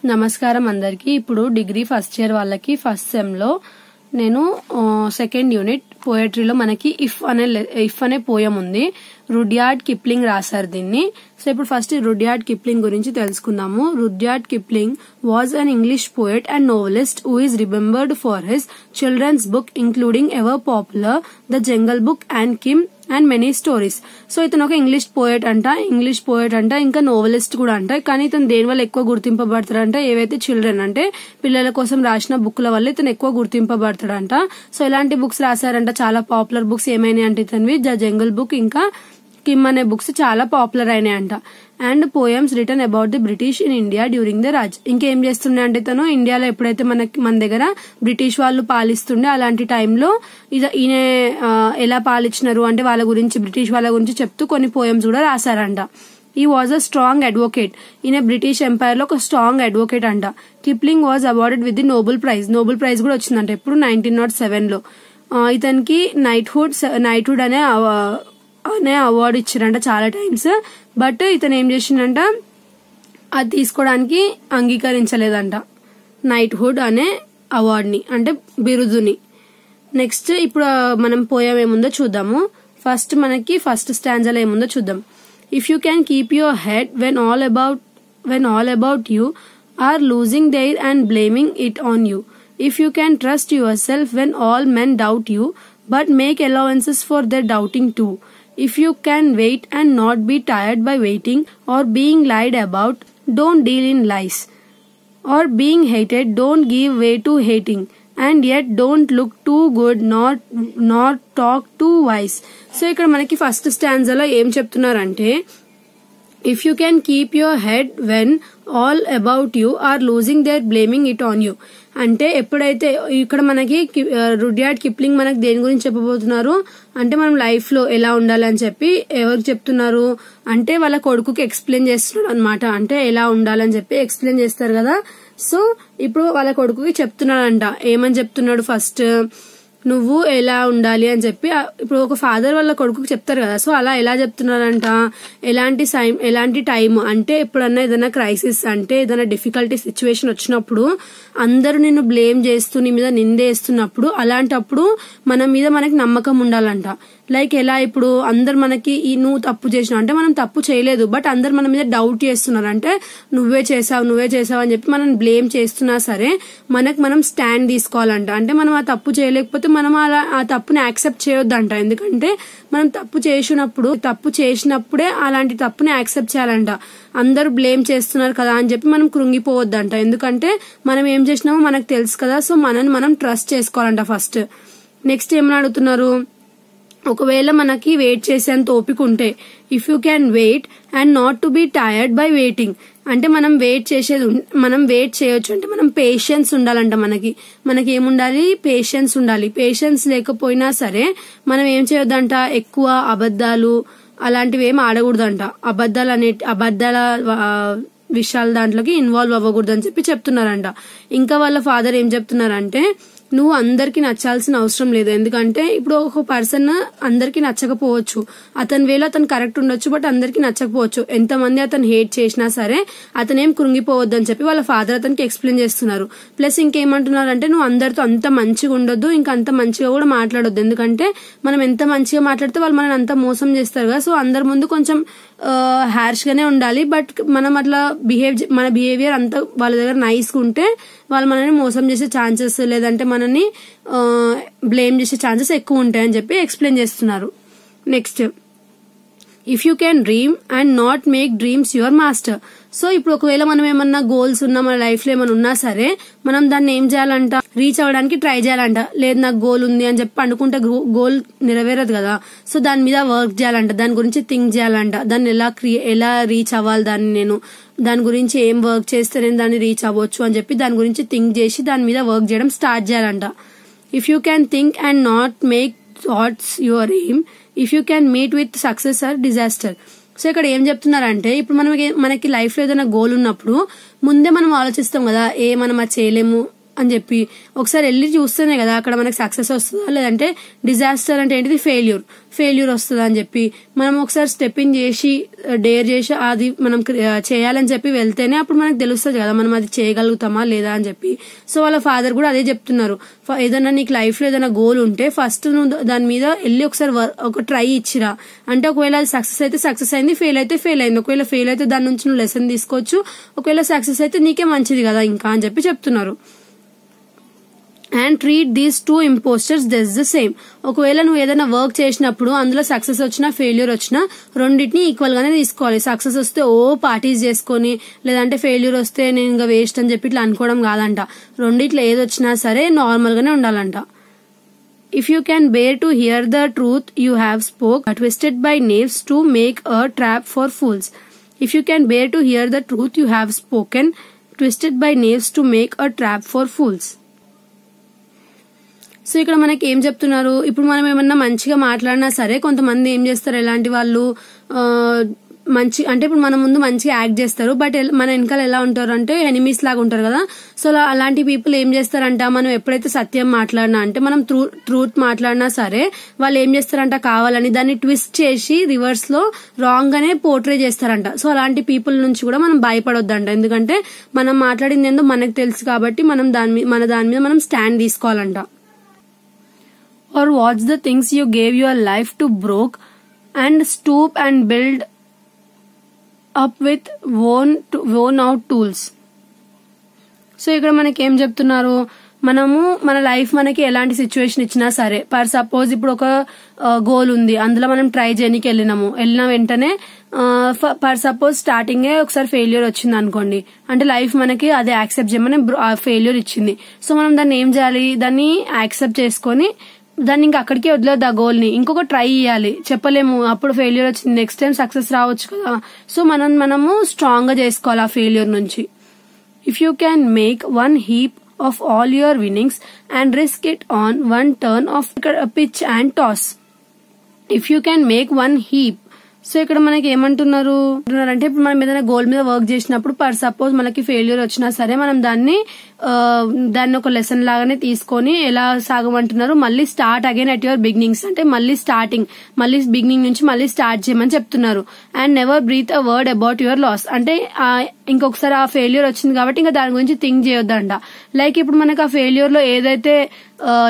నమస్కారం అందరికి. ఇప్పుడు డిగ్రీ ఫస్ట్ ఇయర్ వాళ్ళకి ఫస్ట్ సెమ్ లో నేను సెకండ్ యూనిట్ పోయట్రీలో మనకి ఇఫ్ అనే పోయం ఉంది. రుడ్యార్డ్ కిప్లింగ్ రాశారు దీన్ని. సో ఇప్పుడు ఫస్ట్ రుడ్యార్డ్ కిప్లింగ్ గురించి తెలుసుకుందాము. Rudyard Kipling was an English poet and novelist who is remembered for his children's book including ever popular the Jungle Book and Kim and many stories. So ఇతను ఒక English poet అంట, ఇంకా నోవెలిస్ట్ కూడా అంట. కానీ ఇతను దేని వల్ల ఎక్కువ గుర్తింపబడతాడంట, ఏవైతే చిల్డ్రన్ అంటే పిల్లల కోసం రాసిన బుక్ల వల్ల ఇతను ఎక్కువ గుర్తింపబడతాడంట. సో ఇలాంటి బుక్స్ రాశారంట, చాలా పాపులర్ బుక్స్. ఏమైనా అంటే ఇతనివి ద జంగల్ బుక్ ఇంకా కిమ్ అనే బుక్స్ చాలా పాపులర్ అయినాయంట. And poems written about the British in India during the Raj. ఇంకేం చేస్తుండే అంటే తను ఇండియాలో ఎప్పుడైతే మన దగ్గర బ్రిటిష్ వాళ్ళు పాలిస్తుండే అలాంటి టైంలో ఈయన ఎలా పాలించినారు అంటే వాళ్ళ గురించి, బ్రిటిష్ వాళ్ళ గురించి చెప్తూ కొన్ని పోయమ్స్ కూడా రాశారంట. ఈ వాజ్ అ స్ట్రాంగ్ అడ్వకేట్. ఈయన బ్రిటిష్ ఎంపైర్ లో ఒక స్ట్రాంగ్ అడ్వకేట్ అంట. Kipling was awarded with the Nobel prize కూడా వచ్చిందంట ఇప్పుడు 1907 లో. ఇతనికి నైట్హుడ్ అనే అవార్డు ఇచ్చారంట చాలా టైమ్స్. బట్ ఇతను ఏం చేసిండంట, అది తీసుకోవడానికి అంగీకరించలేదంట నైట్హుడ్ అనే అవార్డుని, అంటే బిరుదుని. నెక్స్ట్ ఇప్పుడు మనం పోయం ఏముందో చూద్దాము. ఫస్ట్ స్టాంజాలో ఏముందో చూద్దాం. If you can keep your head when all about you are losing their and blaming it on you. If you can trust your self when all men doubt you but make allowances for their doubting too. If you can wait and not be tired by waiting or being lied about, don't deal in lies. Or being hated, don't give way to hating. And yet don't look too good, not talk too wise. So ఇక్కడ మనకి first స్టాంజాలో ఏం చెప్తున్నారంటే, if you can keep your head when all about you are losing their blaming it on you. అంటే ఎప్పుడైతే ఇక్కడ మనకి Rudyard Kipling మనకి దేని గురించి చెప్పబోతున్నారు అంటే మనం లైఫ్ లో ఎలా ఉండాలి అని చెప్పి ఎవరికి చెప్తున్నారు అంటే వాళ్ళ కొడుకుకి ఎక్స్ప్లెయిన్ చేస్తున్నాడు అనమాట. అంటే ఎలా ఉండాలని చెప్పి ఎక్స్ప్లెయిన్ చేస్తారు కదా. సో ఇప్పుడు వాళ్ళ కొడుకుకి చెప్తున్నాడంట. ఏమని చెప్తున్నాడు, ఫస్ట్ నువ్వు ఎలా ఉండాలి అని చెప్పి ఇప్పుడు ఒక ఫాదర్ వాళ్ళ కొడుకుకి చెప్తారు కదా. సో అలా ఎలా చెప్తున్నారంట, ఎలాంటి టైం అంటే ఎప్పుడన్నా ఏదైనా క్రైసిస్ అంటే ఏదైనా డిఫికల్టీ సిచ్యువేషన్ వచ్చినప్పుడు అందరూ నిన్ను బ్లేమ్ చేస్తూ నీ మీద నిందేస్తున్నప్పుడు అలాంటప్పుడు మన మీద మనకి నమ్మకం ఉండాలంట. లైక్ ఎలా, ఇప్పుడు అందరు మనకి నువ్వు తప్పు చేసినావు అంటే మనం తప్పు చేయలేదు, బట్ అందరు మన మీద డౌట్ చేస్తున్నారు అంటే నువ్వే చేసావు అని చెప్పి మనం బ్లేమ్ చేస్తున్నా సరే మనం స్టాండ్ తీసుకోవాలంట. అంటే మనం ఆ తప్పు చేయలేకపోతే మనం ఆ తప్పుని యాక్సెప్ట్ చేయొద్దంట. ఎందుకంటే మనం తప్పు చేసినప్పుడే అలాంటి తప్పుని యాక్సెప్ట్ చేయాలంట. అందరూ బ్లేమ్ చేస్తున్నారు కదా అని చెప్పి మనం కృంగిపోవద్దంట. ఎందుకంటే మనం ఏం చేసినామో మనకు తెలుసు కదా. సో మనల్ని మనం ట్రస్ట్ చేసుకోవాలంట ఫస్ట్. నెక్స్ట్ ఏమని అడుగుతున్నారు, ఒకవేళ మనకి వెయిట్ చేసేంత ఓపిక ఉంటే, if you can wait and not to be tired by waiting. అంటే మనం వెయిట్ చేయొచ్చు అంటే మనం పేషెన్స్ ఉండాలంట. మనకి ఏముండాలి, పేషెన్స్ ఉండాలి. పేషెన్స్ లేకపోయినా సరే మనం ఏం చేయొద్దంట, ఎక్కువ అబద్ధాలు అలాంటివి ఏం ఆడకూడదంట. అబద్ధాల విషయాల దాంట్లోకి ఇన్వాల్వ్ అవ్వకూడదు అని చెప్పి చెప్తున్నారంట. ఇంకా వాళ్ళ ఫాదర్ ఏం చెప్తున్నారంటే, నువ్వు అందరికి నచ్చాల్సిన అవసరం లేదు. ఎందుకంటే ఇప్పుడు ఒక పర్సన్ అందరికి నచ్చకపోవచ్చు, అతని వేలో అతను కరెక్ట్ ఉండొచ్చు, బట్ అందరికి నచ్చకపోవచ్చు. ఎంతమంది అతను హేట్ చేసినా సరే అతనేం కృంగిపోవద్దు అని చెప్పి వాళ్ళ ఫాదర్ అతనికి ఎక్స్ప్లెయిన్ చేస్తున్నారు. ప్లస్ ఇంకేమంటున్నారంటే, నువ్వు అందరితో అంత మంచిగా ఉండొద్దు, ఇంకా అంత మంచిగా కూడా మాట్లాడొద్దు. ఎందుకంటే మనం ఎంత మంచిగా మాట్లాడితే వాళ్ళు మనని అంత మోసం చేస్తారు కదా. సో అందరి ముందు కొంచెం హార్ష్ గానే ఉండాలి, బట్ మనం అట్లా మన బిహేవియర్ అంతా వాళ్ళ దగ్గర నైస్ గా ఉంటే వాళ్ళు మనల్ని మోసం చేసే ఛాన్సెస్, లేదంటే మనల్ని బ్లేమ్ చేసే ఛాన్సెస్ ఎక్కువ ఉంటాయని చెప్పి ఎక్స్ప్లెయిన్ చేస్తున్నారు. Next, if you can dream and not make dreams your master. So ఇప్పుడు ఒకవేళ మనం ఏమన్నా గోల్స్ ఉన్నా, మన లైఫ్ లో ఏమైనా ఉన్నా సరే మనం దాన్ని ఏం చేయాలంట, రీచ్ అవ్వడానికి ట్రై చేయాలంట. లేదు నాకు గోల్ ఉంది అని చెప్పి అనుకుంటే గోల్ నెరవేరదు కదా. సో దాని మీద వర్క్ చేయాలంట, దాని గురించి థింక్ చేయాలంట. దాన్ని ఎలా రీచ్ అవ్వాలి, దాని గురించి ఏం వర్క్ చేస్తే నేను దాన్ని రీచ్ అవ్వచ్చు అని చెప్పి దాని గురించి థింక్ చేసి దాని మీద వర్క్ చేయడం స్టార్ట్ చేయాలంట. If you can think and not make thoughts your aim, if you can meet with success or disaster. So ఇక్కడ ఏం చెప్తున్నారంటే, ఇప్పుడు మనకి లైఫ్ లో ఏదైనా గోల్ ఉన్నప్పుడు ముందే మనం ఆలోచిస్తాం కదా, మనం అది చేయలేము, అని చెప్పి ఒకసారి వెళ్ళి చూస్తేనే కదా అక్కడ మనకి సక్సెస్ వస్తుందా, లేదంటే డిజాస్టర్ అంటే ఏంటిది ఫెయిల్యూర్ వస్తుందా అని చెప్పి మనం ఒకసారి స్టెప్ ఇన్ చేసి డేర్ చేసి అది మనం చేయాలని చెప్పి వెళ్తేనే అప్పుడు మనకు తెలుస్తుంది కదా మనం అది చేయగలుగుతామా లేదా అని చెప్పి. సో వాళ్ళ ఫాదర్ కూడా అదే చెప్తున్నారు, ఏదైనా నీకు లైఫ్ లో ఏదైనా గోల్ ఉంటే ఫస్ట్ నువ్వు దాని మీద వెళ్ళి ఒకసారి ఒక ట్రై ఇచ్చిరా. అంటే ఒకవేళ అది సక్సెస్ అయితే సక్సెస్ అయింది, ఫెయిల్ అయితే ఫెయిల్ అయింది. ఒకవేళ ఫెయిల్ అయితే దాని నుంచి నువ్వు లెసన్ తీసుకోవచ్చు, ఒకవేళ సక్సెస్ అయితే నీకే మంచిది కదా ఇంకా అని చెప్పి చెప్తున్నారు. And treat these two impostors just the same. ఒకవేళ నువ్వు ఏదైనా వర్క్ చేసినప్పుడు అందులో సక్సెస్ వచ్చినా ఫెయిల్యూర్ వచ్చినా రెండింటిని ఈక్వల్ గానే తీసుకోవాలి. సక్సెస్ వస్తే పార్టీస్ చేసుకొని, లేదంటే ఫెయిల్యూర్ వస్తే నేను ఇంకా వేస్ట్ అని చెప్పి ఇట్లా అనుకోవడం కాదంట. రెండిట్లో ఏది వచ్చినా సరే నార్మల్ గానే ఉండాలంట. If you can bear to hear the truth you have spoke, twisted by knaves to make a trap for fools. If you can bear to hear the truth you have spoken, twisted by knaves to make a trap for fools. So ఇక్కడ మనకి ఏం చెప్తున్నారు, ఇప్పుడు మనం ఏమన్నా మంచిగా మాట్లాడినా సరే కొంతమంది ఏం చేస్తారు, ఎలాంటి వాళ్ళు మంచి అంటే ఇప్పుడు మన ముందు మంచిగా యాక్ట్ చేస్తారు, బట్ మన వెనకాల ఎలా ఉంటారు అంటే ఎనిమీస్ లాగా ఉంటారు కదా. సో అలాంటి పీపుల్ ఏం చేస్తారంట, మనం ఎప్పుడైతే సత్యం మాట్లాడినా అంటే మనం ట్రూత్ మాట్లాడినా సరే వాళ్ళు ఏం చేస్తారంట, కావాలని దాన్ని ట్విస్ట్ చేసి రివర్స్ లో రాంగ్ గానే పోర్ట్రే చేస్తారంట. సో అలాంటి పీపుల్ నుంచి కూడా మనం భయపడొద్దంట, ఎందుకంటే మనం మాట్లాడింది ఏందో మనకు తెలుసు కాబట్టి మనం మన దాని మీద మనం stand తీసుకోవాలంట. Or watch the things you gave your life to broke and stoop and build up with worn out tools. So ఇక్కడ మనకి ఏం చెప్తున్నారు, మనము మన లైఫ్ మనకి ఎలాంటి సిచ్యువేషన్ ఇచ్చినా సరే, ఫర్ సపోజ్ ఇప్పుడు ఒక గోల్ ఉంది, అందులో మనం ట్రై చేయడానికి వెళ్ళిన వెంటనే ఫర్ సపోజ్ స్టార్టింగ్ ఒకసారి ఫెయిల్యూర్ వచ్చింది అనుకోండి, అంటే లైఫ్ మనకి అదే యాక్సెప్ట్ చేయమని ఫెయిల్యూర్ ఇచ్చింది. సో మనం దాన్ని ఏం చేయాలి, దాన్ని యాక్సెప్ట్ చేసుకొని దాన్ని ఇంకా అక్కడికే వదిలేదు, ఆ గోల్ ని ఇంకొక ట్రై చేయాలి. చెప్పలేము, అప్పుడు ఫెయిల్యూర్ వచ్చింది, నెక్స్ట్ టైం సక్సెస్ రావచ్చు కదా. సో మనము స్ట్రాంగ్ గా చేసుకోవాలి ఆ ఫెయిల్యూర్ నుంచి. If you can make one heap of all your winnings and risk it on one turn of pitch and toss. If you can make one heap. So ఇక్కడ మనకి ఏమంటున్నారు అంటే, ఇప్పుడు మనం ఏదైనా గోల్ మీద వర్క్ చేసినప్పుడు ఫర్ సపోజ్ మనకి ఫెయిల్యూర్ వచ్చినా సరే మనం దాన్ని ఒక లెసన్ లాగానే తీసుకొని ఎలా సాగమంటున్నారు, మళ్ళీ start again at your beginnings, అంటే మళ్ళీ బిగినింగ్ నుంచి మళ్ళీ స్టార్ట్ చేయమని చెప్తున్నారు. And never breathe a word about your loss, అంటే ఇంకొకసారి ఆ ఫెయిల్యూర్ వచ్చింది కాబట్టి ఇంకా దాని గురించి థింక్ చేయొద్దంట. లైక్ ఇప్పుడు మనకి ఆ ఫెయిల్యూర్ లో ఏదైతే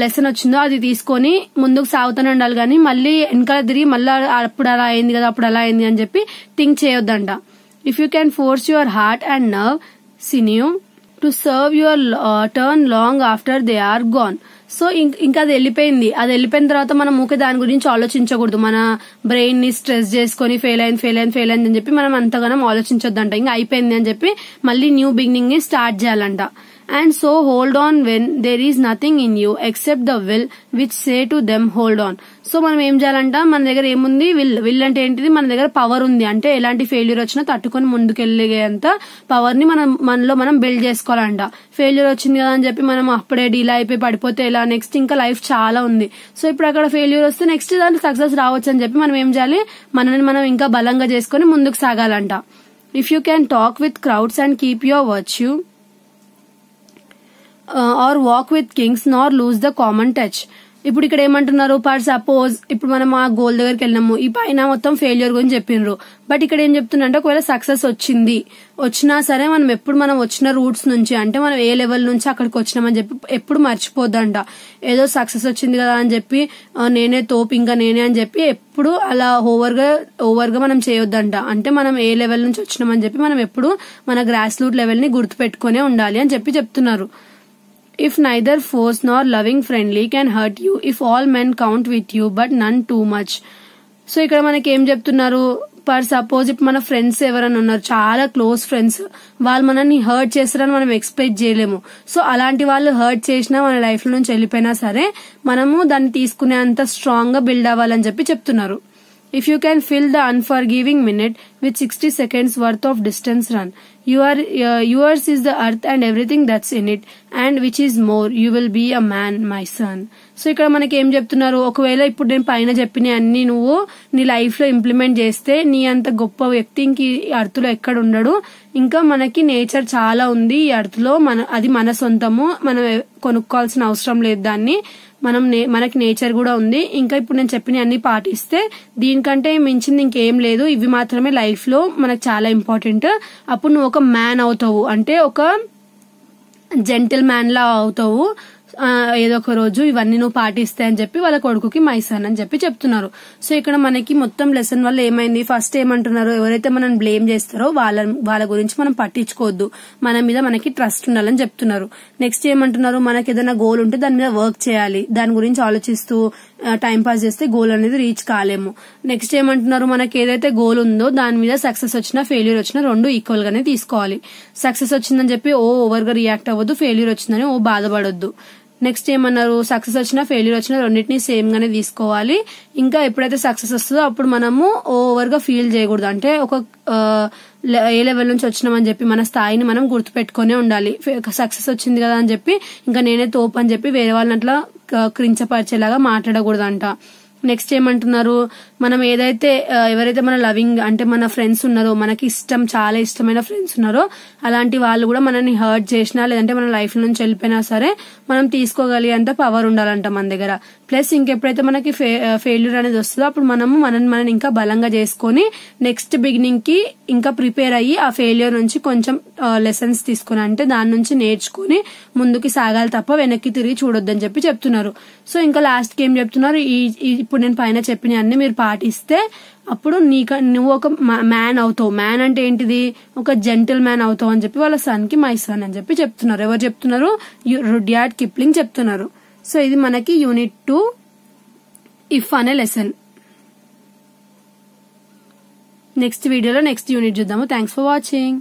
లెసన్ వచ్చిందో అది తీసుకొని ముందుకు సాగుతూనే ఉండాలి, కానీ మళ్ళీ వెనకాల తిరిగి మళ్ళీ అప్పుడు అలా అయింది కదా, అప్పుడు అలా అయింది అని చెప్పి థింక్ చేయొద్దంట. If you can force your heart and nerve sinew to serve your turn long after they are gone. So ఇంకా అది వెళ్ళిపోయిన తర్వాత మనం ఊకే దాని గురించి ఆలోచించకూడదు. మన బ్రెయిన్ ని స్ట్రెస్ చేసుకుని ఫెయిల్ అయింది అని చెప్పి మనం అంతగానం ఆలోచించొద్దంట. ఇంకా అయిపోయింది అని చెప్పి మళ్ళీ న్యూ బిగినింగ్ ని స్టార్ట్ చేయాలంట. And so hold on when there is nothing in you except the will which say to them hold on. So మనం ఏం చేయాలంట, మన దగ్గర ఏముంది, విల్ అంటే ఏంటిది, మన దగ్గర పవర్ ఉంది, అంటే ఎలాంటి ఫెయిల్యూర్ వచ్చినా తట్టుకొని ముందుకెళ్ళేంత పవర్ ని మనలో మనం బిల్డ్ చేసుకోవాలంట. ఫెయిల్యూర్ వచ్చింది కదా అని చెప్పి మనం అప్పుడే డీలా అయిపోయి పడిపోతే ఎలా, నెక్స్ట్ ఇంకా లైఫ్ చాలా ఉంది. సో ఇప్పుడు అక్కడ ఫెయిల్యూర్ వస్తే నెక్స్ట్ దానికి సక్సెస్ రావచ్చు అని చెప్పి మనం ఏం చేయాలి, మనల్ని మనం ఇంకా బలంగా చేసుకుని ముందుకు సాగాలంట. If you can talk with crowds and keep your virtue or walk with kings nor lose the common touch. ఇప్పుడు ఇక్కడ ఏమంటున్నారు, ఫర్ సపోజ్ ఇప్పుడు మనం ఆ గోల్ దగ్గరికి వెళ్ళినాము, ఈ పైన మొత్తం ఫెయిల్యూర్ గురించి చెప్పిండ్రు, బట్ ఇక్కడ ఏం చెప్తున్నా ఒకవేళ సక్సెస్ వచ్చినా సరే మనం వచ్చిన రూట్స్ నుంచి, అంటే మనం ఏ లెవెల్ నుంచి అక్కడికి వచ్చినామని చెప్పి ఎప్పుడు మర్చిపోద్దంట. ఏదో సక్సెస్ వచ్చింది కదా అని చెప్పి నేనే అని చెప్పి ఎప్పుడు అలా ఓవర్ గా మనం చేయొద్దంట. అంటే మనం ఏ లెవెల్ నుంచి వచ్చినామని చెప్పి మనం ఎప్పుడు మన గ్రాస్ రూట్ లెవెల్ ని గుర్తు పెట్టుకునే ఉండాలి అని చెప్పి చెప్తున్నారు. If neither force nor loving friendly can hurt you, if all men count with you but none too much. So ఇక్కడ మనకి ఏం చెప్తున్నారు, ఫర్ సపోజ్ ఇప్పుడు మన ఫ్రెండ్స్ ఎవరైనా ఉన్నారు, చాలా క్లోజ్ ఫ్రెండ్స్, వాళ్ళు మనల్ని హర్ట్ చేస్తారని మనం ఎక్స్పెక్ట్ చేయలేము. సో అలాంటి వాళ్ళు హర్ట్ చేసినా మన లైఫ్ లో నుంచి వెళ్ళిపోయినా సరే మనము దాన్ని తీసుకునే అంత స్ట్రాంగ్ గా బిల్డ్ అవ్వాలని చెప్పి చెప్తున్నారు. If you can fill the unforgiving minute with 60 seconds worth of distance run, yours is the earth and everything that's in it, and which is more, you will be a man, my son. So ఇక్కడ మనకి ఏం చెప్తున్నారు, ఒకవేళ ఇప్పుడు నేను పైన చెప్పిన అన్ని నువ్వు నీ లైఫ్ లో ఇంప్లిమెంట్ చేస్తే నీ అంత గొప్ప వ్యక్తి ఇంక అర్త్ లో ఎక్కడ ఉండడు, ఇంకా మనకి నేచర్ చాలా ఉంది ఈ ఎర్త్ లో, అది మన సొంతము, మనం కొనుక్కోవాల్సిన అవసరం లేదు దాన్ని, మనకి నేచర్ కూడా ఉంది. ఇంకా ఇప్పుడు నేను చెప్పిన అన్ని పాటిస్తే దీనికంటే మించింది ఇంకేం లేదు, ఇవి మాత్రమే లైఫ్ లో మనకు చాలా ఇంపార్టెంట్. అప్పుడు నువ్వు ఒక మ్యాన్ అవుతావు, అంటే ఒక జెంటిల్ మ్యాన్ లా అవుతావు ఏదో ఒక రోజు ఇవన్నీ నువ్వు పాటిస్తే అని చెప్పి వాళ్ళ కొడుకుకి మై సన్ అని చెప్పి చెప్తున్నారు. సో ఇక్కడ మనకి మొత్తం లెసన్ వల్ల ఏమైంది, ఫస్ట్ ఏమంటున్నారు, ఎవరైతే మనం బ్లేమ్ చేస్తారో వాళ్ళ గురించి మనం పట్టించుకోవద్దు, మన మీద మనకి ట్రస్ట్ ఉండాలని చెప్తున్నారు. నెక్స్ట్ ఏమంటున్నారు, మనకి ఏదైనా గోల్ ఉంటే దాని మీద వర్క్ చేయాలి, దాని గురించి ఆలోచిస్తూ టైం పాస్ చేస్తే గోల్ అనేది రీచ్ కాలేము. నెక్స్ట్ ఏమంటున్నారు, మనకి ఏదైతే గోల్ ఉందో దాని మీద సక్సెస్ వచ్చినా ఫెయిల్యూర్ వచ్చినా రెండు ఈక్వల్ గానే తీసుకోవాలి. సక్సెస్ వచ్చిందని చెప్పి ఓవర్ గా రియాక్ట్ అవ్వద్దు, ఫెయిల్యూర్ వచ్చిందని బాధపడొద్దు. నెక్స్ట్ ఏమన్నారు, సక్సెస్ వచ్చినా ఫెయిల్యూర్ వచ్చినా రెండింటినీ సేమ్ గానే తీసుకోవాలి. ఇంకా ఎప్పుడైతే సక్సెస్ వస్తుందో అప్పుడు మనము ఓవర్ గా ఫీల్ చేయకూడదు, అంటే ఒక ఏ లెవెల్ నుంచి వచ్చినామని చెప్పి మన స్థాయిని మనం గుర్తుపెట్టుకునే ఉండాలి. సక్సెస్ వచ్చింది కదా అని చెప్పి ఇంకా నేనే తోపు అని చెప్పి వేరే వాళ్ళని అట్లా క్రించపరిచేలాగా మాట్లాడకూడదంట. నెక్స్ట్ ఏమంటున్నారు, మనం ఎవరైతే మన లవింగ్ అంటే మన ఫ్రెండ్స్ ఉన్నారో, మనకి చాలా ఇష్టమైన ఫ్రెండ్స్ ఉన్నారో, అలాంటి వాళ్ళు కూడా మనల్ని హర్ట్ చేసినా లేదంటే మన లైఫ్ నుంచి వెళ్ళిపోయినా సరే మనం తీసుకోగలిగేంత పవర్ ఉండాలంట మన దగ్గర. ప్లస్ ఇంకెప్పుడైతే మనకి ఫెయిల్యూర్ అనేది వస్తుందో అప్పుడు మనం ఇంకా బలంగా చేసుకుని నెక్స్ట్ బిగినింగ్ కి ఇంకా ప్రిపేర్ అయ్యి ఆ ఫెయిల్యూర్ నుంచి కొంచెం లెసన్స్ తీసుకుని, అంటే దాని నుంచి నేర్చుకుని ముందుకి సాగాలి తప్ప వెనక్కి తిరిగి చూడొద్దని చెప్పి చెప్తున్నారు. సో ఇంకా లాస్ట్ కి ఏం చెప్తున్నారు, ఇప్పుడు నేను పైన చెప్పిన అన్ని మీరు పాటిస్తే అప్పుడు నువ్వు ఒక మ్యాన్ అవుతావు. మ్యాన్ అంటే ఏంటిది, ఒక జెంటిల్ మ్యాన్ అవుతావు అని చెప్పి వాళ్ళ సన్ కి మై సన్ అని చెప్పి చెప్తున్నారు. ఎవరు చెప్తున్నారు, రుడ్యార్డ్ కిప్లింగ్ చెప్తున్నారు. సో ఇది మనకి యూనిట్ 2 ఇఫ్ అనే లెసన్. నెక్స్ట్ వీడియోలో నెక్స్ట్ యూనిట్ చూద్దాము. Thanks for watching.